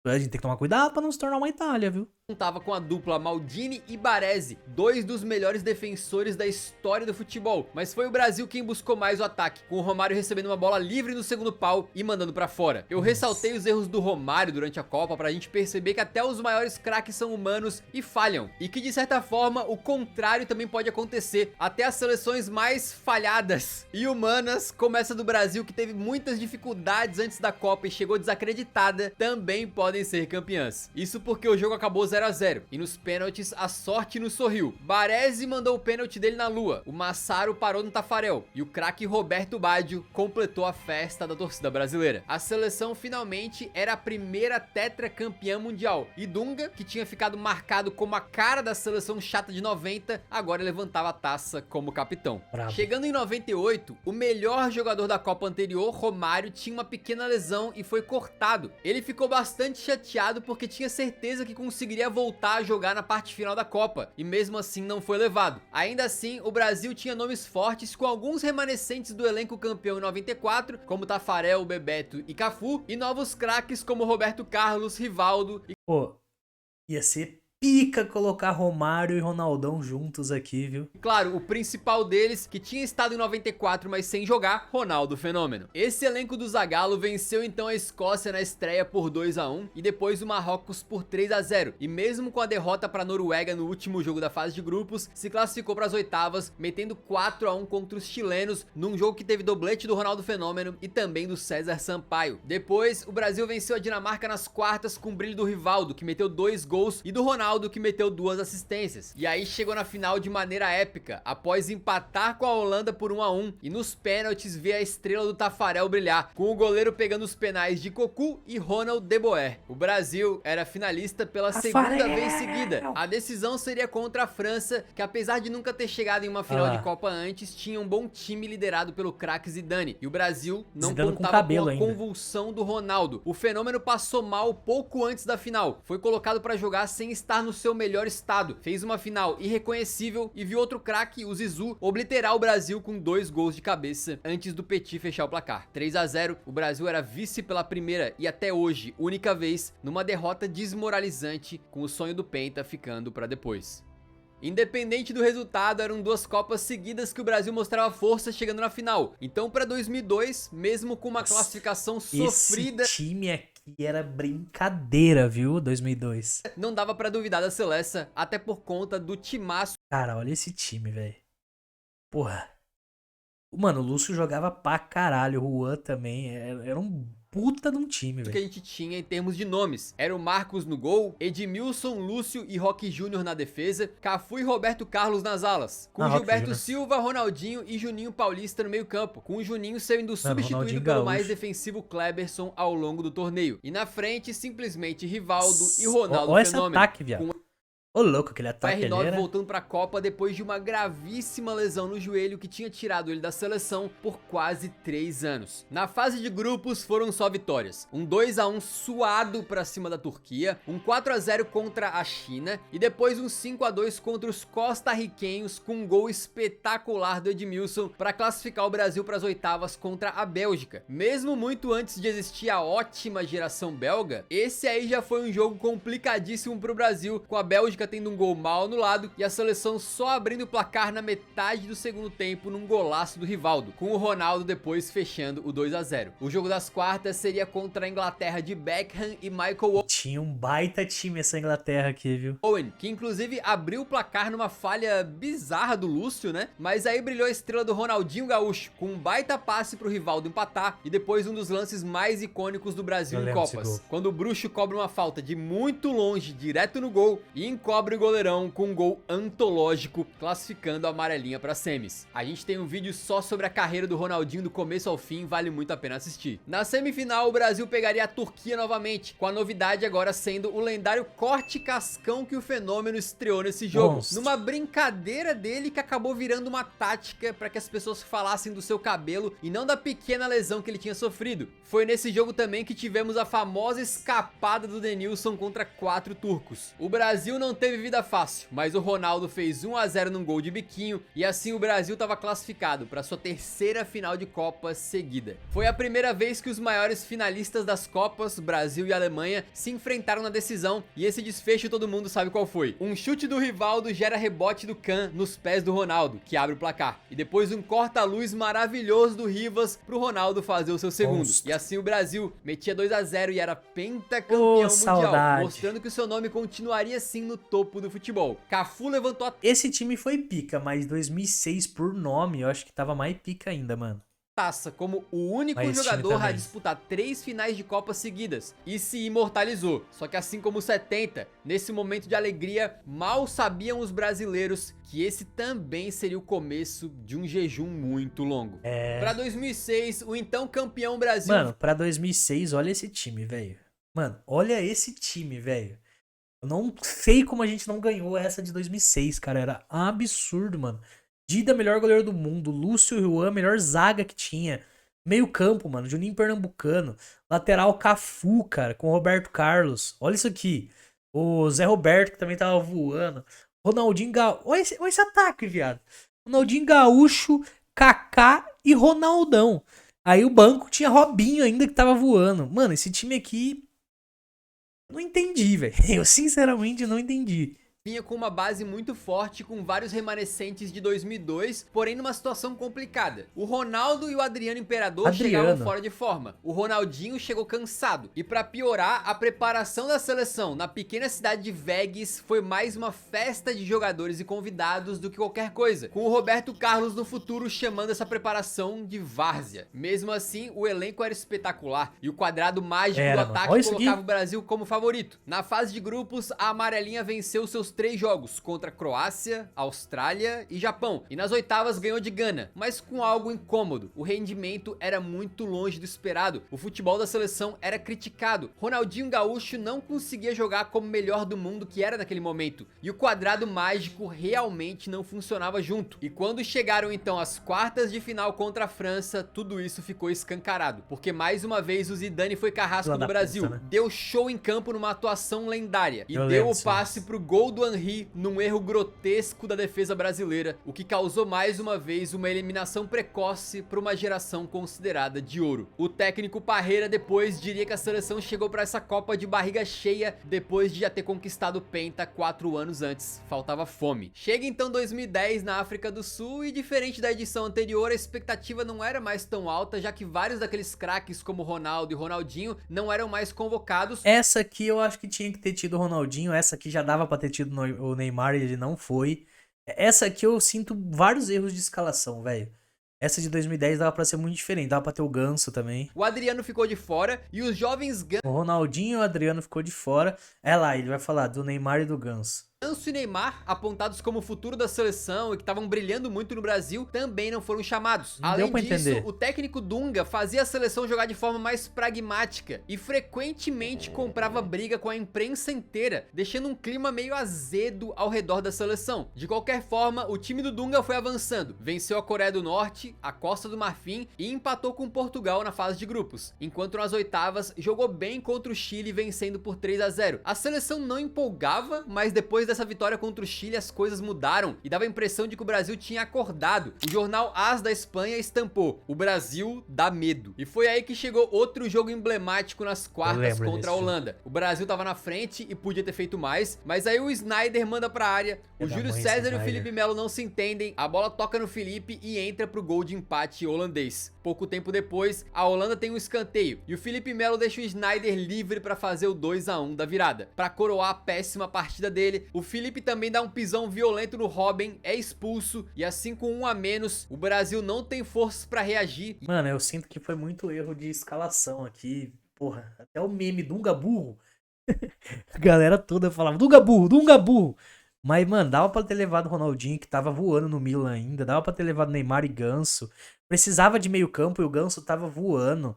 A gente tem que tomar cuidado pra não se tornar uma Itália, viu? contava com a dupla Maldini e Baresi, dois dos melhores defensores da história do futebol, mas foi o Brasil quem buscou mais o ataque, com o Romário recebendo uma bola livre no segundo pau e mandando pra fora. Eu ressaltei os erros do Romário durante a Copa pra gente perceber que até os maiores craques são humanos e falham, e que de certa forma o contrário também pode acontecer, até as seleções mais falhadas e humanas, como essa do Brasil que teve muitas dificuldades antes da Copa e chegou desacreditada, também podem ser campeãs. Isso porque o jogo acabou 0 a 0 e nos pênaltis a sorte nos sorriu. Baresi mandou o pênalti dele na lua, o Massaro parou no Tafarel e o craque Roberto Baggio completou a festa da torcida brasileira. A seleção finalmente era a primeira tetracampeã mundial e Dunga, que tinha ficado marcado como a cara da seleção chata de 90, agora levantava a taça como capitão. Bravo. Chegando em 98, o melhor jogador da Copa anterior, Romário, tinha uma pequena lesão e foi cortado. Ele ficou bastante chateado porque tinha certeza que conseguiria voltar a jogar na parte final da Copa, e mesmo assim não foi levado. Ainda assim, o Brasil tinha nomes fortes com alguns remanescentes do elenco campeão em 94, como Tafarel, Bebeto e Cafu, e novos craques como Roberto Carlos, Rivaldo e... Pô, ia ser pica colocar Romário e Ronaldão juntos aqui, viu? claro, o principal deles, que tinha estado em 94, mas sem jogar, Ronaldo Fenômeno. Esse elenco do Zagallo venceu então a Escócia na estreia por 2 a 1 e depois o Marrocos por 3 a 0. E mesmo com a derrota para a Noruega no último jogo da fase de grupos, se classificou para as oitavas, metendo 4 a 1 contra os chilenos, num jogo que teve doblete do Ronaldo Fenômeno e também do César Sampaio. Depois, o Brasil venceu a Dinamarca nas quartas com o brilho do Rivaldo, que meteu 2 gols, e do Ronaldo, que meteu 2 assistências. E aí chegou na final de maneira épica, após empatar com a Holanda por 1 a 1 e nos pênaltis ver a estrela do Tafarel brilhar, com o goleiro pegando os penais de Cocu e Ronald de Boer. O Brasil era finalista pela segunda vez seguida. A decisão seria contra a França, que apesar de nunca ter chegado em uma final de Copa antes, tinha um bom time liderado pelo craque Zidane. E o Brasil não Zidane contava com a ainda. convulsão do Ronaldo. O Fenômeno passou mal pouco antes da final. Foi colocado para jogar sem estar no seu melhor estado. Fez uma final irreconhecível e viu outro craque, o Zizou, obliterar o Brasil com 2 gols de cabeça antes do Petit fechar o placar. 3 a 0, o Brasil era vice pela primeira e até hoje única vez numa derrota desmoralizante, com o sonho do Penta ficando para depois. Independente do resultado, eram 2 Copas seguidas que o Brasil mostrava força chegando na final. Então para 2002, mesmo com uma classificação sofrida, esse time aqui era brincadeira, viu? 2002. não dava pra duvidar da seleção, até por conta do timaço Cara, olha esse time, velho. Porra. Mano, o Lúcio jogava pra caralho. O Juan também. Era um puta de um time, que a velho. gente tinha em termos de nomes. Era o Marcos no gol, Edmilson, Lúcio e Roque Júnior na defesa, Cafu e Roberto Carlos nas alas, com Roque Gilberto Júnior. Silva, Ronaldinho e Juninho Paulista no meio campo, com o Juninho sendo substituído Ronaldinho pelo gaúcho. mais defensivo Kleberson ao longo do torneio. E na frente, simplesmente Rivaldo e Ronaldo Olha esse Fenômeno. ataque, viado. Ô, louco, aquele O ataque ali R9 era... voltando pra Copa depois de uma gravíssima lesão no joelho que tinha tirado ele da seleção por quase 3 anos. Na fase de grupos foram só vitórias. Um 2 a 1 suado pra cima da Turquia, um 4 a 0 contra a China e depois um 5 a 2 contra os costarriquenhos, com um gol espetacular do Edmilson pra classificar o Brasil pras oitavas contra a Bélgica. Mesmo muito antes de existir a ótima geração belga, esse aí já foi um jogo complicadíssimo pro Brasil, com a Bélgica Dunga tendo um gol mal anulado e a seleção só abrindo o placar na metade do segundo tempo num golaço do Rivaldo, com o Ronaldo depois fechando o 2 a 0. O jogo das quartas seria contra a Inglaterra de Beckham e Michael Tinha um baita time essa Inglaterra aqui, viu? Owen, que inclusive abriu o placar numa falha bizarra do Lúcio, né? Mas aí brilhou a estrela do Ronaldinho Gaúcho, com um baita passe pro Rivaldo empatar e depois um dos lances mais icônicos do Brasil em Copas, quando o Bruxo cobra uma falta de muito longe, direto no gol, e encobre o goleirão com um gol antológico, classificando a amarelinha para semis. A gente tem um vídeo só sobre a carreira do Ronaldinho do começo ao fim, vale muito a pena assistir. Na semifinal, o Brasil pegaria a Turquia novamente, com a novidade agora sendo o lendário corte cascão que o Fenômeno estreou nesse jogo. Monstro. Numa brincadeira dele que acabou virando uma tática para que as pessoas falassem do seu cabelo e não da pequena lesão que ele tinha sofrido. Foi nesse jogo também que tivemos a famosa escapada do Denilson contra 4 turcos. O Brasil não teve vida fácil, mas o Ronaldo fez 1 a 0 num gol de biquinho e assim o Brasil estava classificado para sua terceira final de Copa seguida. Foi a primeira vez que os maiores finalistas das Copas, Brasil e Alemanha, se enfrentaram na decisão e esse desfecho todo mundo sabe qual foi. Um chute do Rivaldo gera rebote do Kahn nos pés do Ronaldo, que abre o placar. E depois um corta-luz maravilhoso do Rivas pro Ronaldo fazer o seu segundo. Monstro. E assim o Brasil metia 2 a 0 e era pentacampeão mundial, saudade. mostrando que o seu nome continuaria sim no topo do futebol. Cafu levantou a Esse time foi pica, mas 2006 por nome, eu acho que tava mais pica ainda, mano. taça como o único Mas esse time jogador a também. disputar 3 finais de Copa seguidas e se imortalizou. Só que assim como o 70, nesse momento de alegria, mal sabiam os brasileiros que esse também seria o começo de um jejum muito longo. Pra 2006, o então campeão Brasil... Mano, pra 2006, olha esse time, velho. Mano, olha esse time, velho. Eu não sei como a gente não ganhou essa de 2006, cara. Era absurdo, mano. Dida, melhor goleiro do mundo. Lúcio Juan, melhor zaga que tinha. Meio campo, mano. Juninho Pernambucano. Lateral Cafu, cara, com o Roberto Carlos. Olha isso aqui. O Zé Roberto, que também tava voando. Ronaldinho Gaúcho. Olha esse ataque, viado. Ronaldinho Gaúcho, Kaká e Ronaldão. Aí o banco tinha Robinho ainda que tava voando. Mano, esse time aqui... Não entendi, velho. Eu sinceramente não entendi. vinha com uma base muito forte com vários remanescentes de 2002, porém numa situação complicada. O Ronaldo e o Adriano Imperador chegavam fora de forma. O Ronaldinho chegou cansado. E pra piorar, a preparação da seleção na pequena cidade de Vegas foi mais uma festa de jogadores e convidados do que qualquer coisa, com o Roberto Carlos no futuro chamando essa preparação de várzea. Mesmo assim, o elenco era espetacular e o quadrado mágico do ataque colocava o Brasil como favorito. Na fase de grupos, a amarelinha venceu seus 3 jogos contra Croácia, Austrália e Japão, e nas oitavas ganhou de Gana, mas com algo incômodo. O rendimento era muito longe do esperado, o futebol da seleção era criticado, Ronaldinho Gaúcho não conseguia jogar como o melhor do mundo que era naquele momento, e o quadrado mágico realmente não funcionava junto. E quando chegaram então as quartas de final contra a França, tudo isso ficou escancarado, porque mais uma vez o Zidane foi carrasco do Brasil, deu show em campo numa atuação lendária, e deu o passe pro gol do Henry num erro grotesco da defesa brasileira, o que causou mais uma vez uma eliminação precoce para uma geração considerada de ouro. O técnico Parreira depois diria que a seleção chegou para essa Copa de barriga cheia depois de já ter conquistado o Penta 4 anos antes, faltava fome. Chega então 2010 na África do Sul e diferente da edição anterior, a expectativa não era mais tão alta, já que vários daqueles craques como Ronaldo e Ronaldinho não eram mais convocados. Essa aqui eu acho que tinha que ter tido o Ronaldinho, essa aqui já dava pra ter tido o Neymar e ele não foi. Essa aqui eu sinto vários erros de escalação, velho. Essa de 2010 dava pra ser muito diferente, dava pra ter o Ganso também. O Adriano ficou de fora e os jovens O Ronaldinho e o Adriano ficou de fora. É lá, ele vai falar do Neymar e do Ganso. Ganso e Neymar, apontados como o futuro da seleção e que estavam brilhando muito no Brasil, também não foram chamados. Além disso, o técnico Dunga fazia a seleção jogar de forma mais pragmática e frequentemente comprava briga com a imprensa inteira, deixando um clima meio azedo ao redor da seleção. De qualquer forma, o time do Dunga foi avançando, venceu a Coreia do Norte, a Costa do Marfim e empatou com Portugal na fase de grupos, enquanto nas oitavas jogou bem contra o Chile, vencendo por 3 a 0. A seleção não empolgava, mas depois depois dessa vitória contra o Chile, as coisas mudaram e dava a impressão de que o Brasil tinha acordado. O jornal AS da Espanha estampou: o Brasil dá medo. E foi aí que chegou outro jogo emblemático nas quartas contra a Holanda. O Brasil tava na frente e podia ter feito mais, mas aí o Sneijder manda pra área, o Júlio César e o Felipe Melo não se entendem, a bola toca no Felipe e entra pro gol de empate holandês. Pouco tempo depois, a Holanda tem um escanteio e o Felipe Melo deixa o Sneijder livre pra fazer o 2-1 da virada. Pra coroar a péssima partida dele, o Felipe também dá um pisão violento no Robben, é expulso e assim com 1 a menos, o Brasil não tem forças pra reagir. Mano, eu sinto que foi muito erro de escalação aqui. Porra, até o meme Dunga burro. A galera toda falava Dunga burro, Dunga burro. Mas, mano, dava pra ter levado o Ronaldinho, que tava voando no Milan ainda. Dava pra ter levado Neymar e Ganso. Precisava de meio campo e o Ganso tava voando.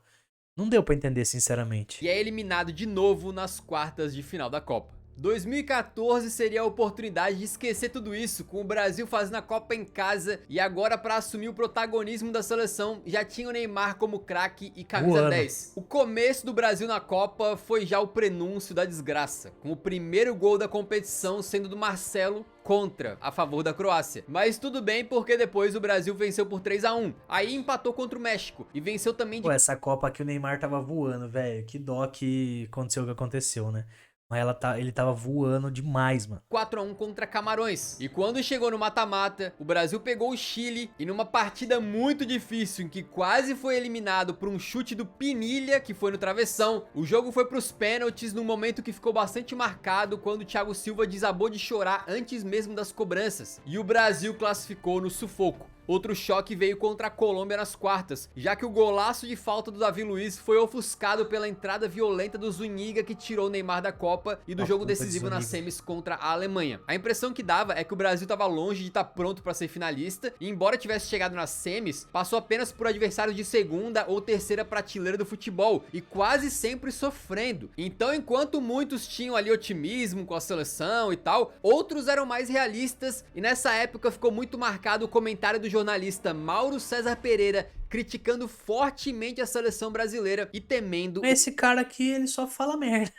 Não deu pra entender, sinceramente. E é eliminado de novo nas quartas de final da Copa. 2014 seria a oportunidade de esquecer tudo isso, com o Brasil fazendo a Copa em casa e agora para assumir o protagonismo da seleção já tinha o Neymar como craque e camisa 10. O começo do Brasil na Copa foi já o prenúncio da desgraça, com o primeiro gol da competição sendo do Marcelo contra, a favor da Croácia. Mas tudo bem, porque depois o Brasil venceu por 3-1. Aí empatou contra o México e venceu também de... Pô, essa Copa aqui o Neymar tava voando, velho. Que dó que aconteceu o que aconteceu, né? Mas ele tava voando demais, mano. 4-1 contra Camarões. E quando chegou no mata-mata, o Brasil pegou o Chile e numa partida muito difícil, em que quase foi eliminado por um chute do Pinilha, que foi no travessão, o jogo foi pros pênaltis num momento que ficou bastante marcado quando o Thiago Silva desabou de chorar antes mesmo das cobranças. E o Brasil classificou no sufoco. Outro choque veio contra a Colômbia nas quartas, já que o golaço de falta do Davi Luiz foi ofuscado pela entrada violenta do Zuniga, que tirou o Neymar da Copa e do jogo decisivo nas semis contra a Alemanha. A impressão que dava é que o Brasil estava longe de estar pronto para ser finalista e, embora tivesse chegado nas semis, passou apenas por adversários de segunda ou terceira prateleira do futebol e quase sempre sofrendo. Então, enquanto muitos tinham ali otimismo com a seleção e tal, outros eram mais realistas e nessa época ficou muito marcado o comentário do jornalista Mauro César Pereira criticando fortemente a seleção brasileira e temendo... Esse cara aqui, ele só fala merda.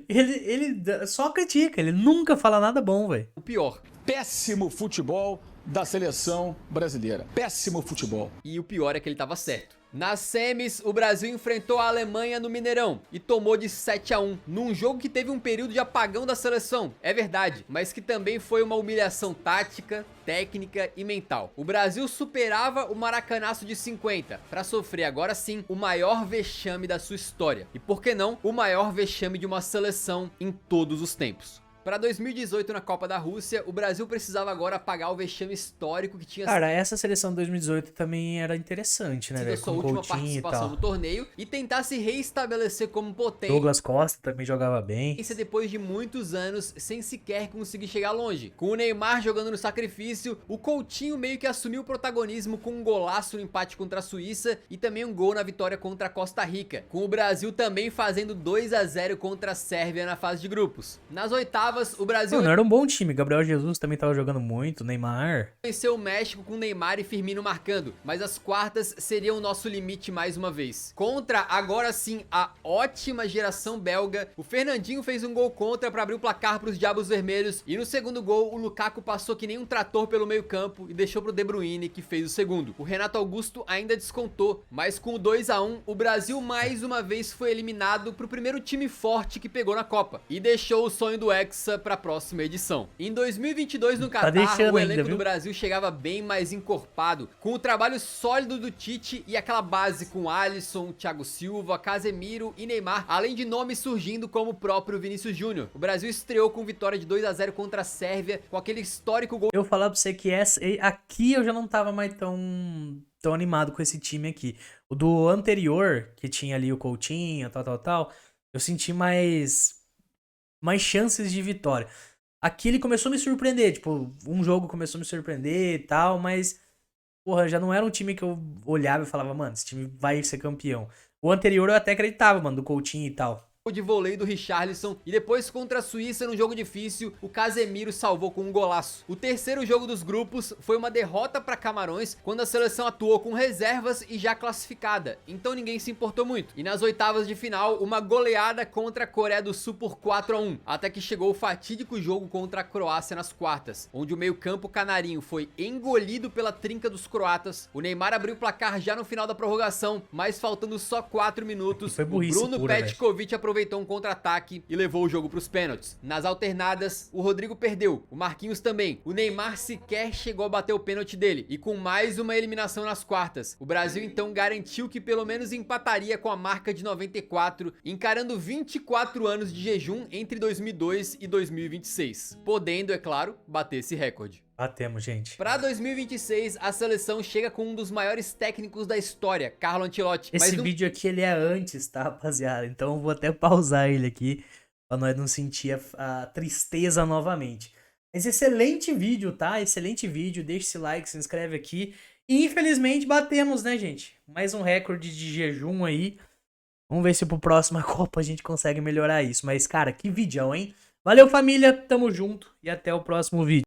ele só critica, ele nunca fala nada bom, velho. O pior. Péssimo futebol da seleção brasileira. Péssimo futebol. E o pior é que ele tava certo. Nas semis, o Brasil enfrentou a Alemanha no Mineirão e tomou de 7-1, num jogo que teve um período de apagão da seleção, é verdade, mas que também foi uma humilhação tática, técnica e mental. O Brasil superava o maracanaço de 50 para sofrer agora sim o maior vexame da sua história. E por que não, o maior vexame de uma seleção em todos os tempos. Para 2018 na Copa da Rússia, o Brasil precisava agora apagar o vexame histórico que tinha... Cara, essa seleção de 2018 também era interessante, né, velho? Sua última participação no torneio e tentar se reestabelecer como potência. Douglas Costa também jogava bem. Isso depois de muitos anos sem sequer conseguir chegar longe. Com o Neymar jogando no sacrifício, o Coutinho meio que assumiu o protagonismo com um golaço no empate contra a Suíça e também um gol na vitória contra a Costa Rica. Com o Brasil também fazendo 2-0 contra a Sérvia na fase de grupos. Nas oitavas, o Brasil... Não era um bom time, Gabriel Jesus também tava jogando muito, Neymar... Venceu o México com Neymar e Firmino marcando, mas as quartas seriam o nosso limite mais uma vez. Contra, agora sim, a ótima geração belga, o Fernandinho fez um gol contra para abrir o placar para os Diabos Vermelhos e no segundo gol o Lukaku passou que nem um trator pelo meio campo e deixou pro De Bruyne, que fez o segundo. O Renato Augusto ainda descontou, mas com o 2-1, o Brasil mais uma vez foi eliminado pro primeiro time forte que pegou na Copa e deixou o sonho do Hexa para a próxima edição. Em 2022 no Catar, o elenco do Brasil chegava bem mais encorpado, com o trabalho sólido do Tite e aquela base com Alisson, Thiago Silva, Casemiro e Neymar, além de nomes surgindo como o próprio Vinícius Júnior. O Brasil estreou com vitória de 2-0 contra a Sérvia, com aquele histórico gol... Eu vou falar pra você que aqui eu já não tava mais tão animado com esse time aqui. O do anterior, que tinha ali o Coutinho, tal, eu senti mais chances de vitória. Aqui ele começou a me surpreender, tipo, um jogo começou a me surpreender e tal, mas, porra, já não era um time que eu olhava e falava, mano, esse time vai ser campeão. O anterior eu até acreditava, mano, do Coutinho e tal. de vôlei do Richarlison e depois contra a Suíça num jogo difícil, o Casemiro salvou com um golaço. O terceiro jogo dos grupos foi uma derrota para Camarões quando a seleção atuou com reservas e já classificada, então ninguém se importou muito. E nas oitavas de final, uma goleada contra a Coreia do Sul por 4-1, até que chegou o fatídico jogo contra a Croácia nas quartas, onde o meio-campo canarinho foi engolido pela trinca dos croatas. O Neymar abriu o placar já no final da prorrogação, mas faltando só 4 minutos, o Bruno Petkovic aproveitou um contra-ataque e levou o jogo para os pênaltis. Nas alternadas, o Rodrigo perdeu, o Marquinhos também. O Neymar sequer chegou a bater o pênalti dele, e com mais uma eliminação nas quartas, o Brasil então garantiu que pelo menos empataria com a marca de 94, encarando 24 anos de jejum entre 2002 e 2026, podendo, é claro, bater esse recorde. Batemos, gente. Pra 2026, a seleção chega com um dos maiores técnicos da história, Carlo Ancelotti. Esse vídeo aqui, ele é antes, tá, rapaziada? Então eu vou até pausar ele aqui, pra nós não sentir a tristeza novamente. Mas excelente vídeo, tá? Excelente vídeo. Deixa esse like, se inscreve aqui. E infelizmente batemos, né, gente? Mais um recorde de jejum aí. Vamos ver se pro próxima Copa a gente consegue melhorar isso. Mas, cara, que vídeo, hein? Valeu, família. Tamo junto e até o próximo vídeo.